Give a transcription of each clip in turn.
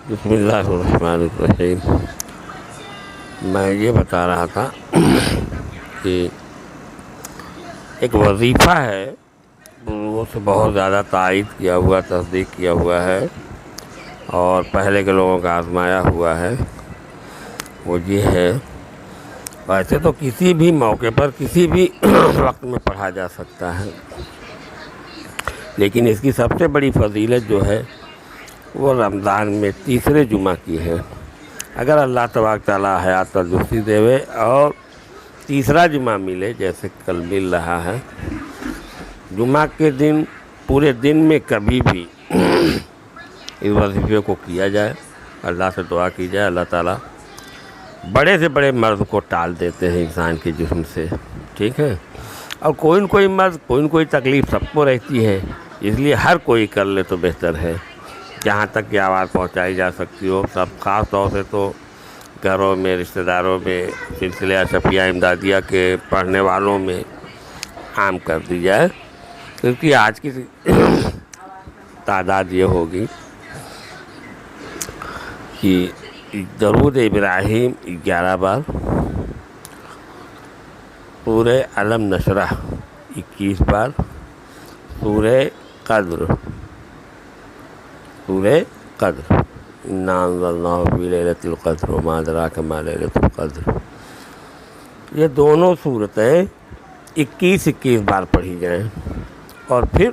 بسم اللہ الرحمن الرحیم۔ میں یہ بتا رہا تھا کہ ایک وظیفہ ہے، وہ سے بہت زیادہ تائید کیا ہوا، تصدیق کیا ہوا ہے اور پہلے کے لوگوں کا آزمایا ہوا ہے۔ وہ یہ ہے، ویسے تو کسی بھی موقع پر کسی بھی وقت میں پڑھا جا سکتا ہے، لیکن اس کی سب سے بڑی فضیلت جو ہے وہ رمضان میں تیسرے جمعہ کی ہے۔ اگر اللہ تبارک تعالیٰ حیات تندرستی دے اور تیسرا جمعہ ملے، جیسے کل مل رہا ہے، جمعہ کے دن پورے دن میں کبھی بھی اس وظیفے کو کیا جائے، اللہ سے دعا کی جائے، اللہ تعالیٰ بڑے سے بڑے مرض کو ٹال دیتے ہیں انسان کے جسم سے، ٹھیک ہے۔ اور کوئی نہ کوئی مرض، کوئی نہ کوئی تکلیف سب کو رہتی ہے، اس لیے ہر کوئی کر لے تو بہتر ہے، جہاں تک کہ آواز پہنچائی جا سکتی ہو۔ سب خاص طور سے تو گھروں میں، رشتہ داروں میں، سلسلہ شفیع امدادیہ کے پڑھنے والوں میں عام کر دی جائے، کیونکہ آج کی تعداد یہ ہوگی کہ درود ابراہیم 11 بار، سورہ علم نشرح 21 بار، سورہ قدر انا انزلناہ فی لیلۃ القدر وما ادراک ما لیلۃ القدر، یہ دونوں صورتیں 21 بار پڑھی جائیں، اور پھر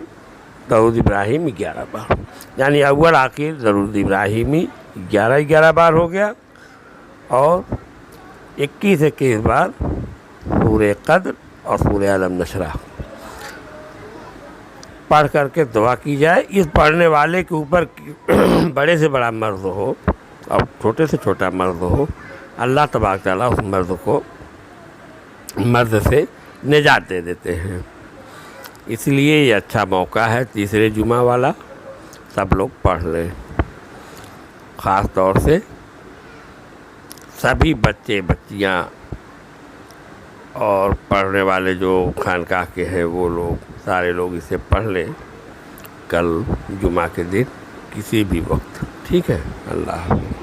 درود ابراہیم 11 بار، یعنی اول آخر درود ابراہیمی 11 بار ہو گیا، اور 21 بار سورہ قدر اور سورہ علم نشرح پڑھ کر کے دعا کی جائے۔ اس پڑھنے والے کے اوپر بڑے سے بڑا مرض ہو اور چھوٹے سے چھوٹا مرض ہو، اللہ تبارک تعالیٰ اس مرض سے نجات دے دیتے ہیں۔ اس لیے یہ اچھا موقع ہے تیسرے جمعہ والا، سب لوگ پڑھ لیں، خاص طور سے سبھی بچے بچیاں اور پڑھنے والے جو خانقاہ کے ہیں وہ لوگ، سارے لوگ اسے پڑھ لیں کل جمعہ کے دن کسی بھی وقت، ٹھیک ہے۔ اللہ حافظ۔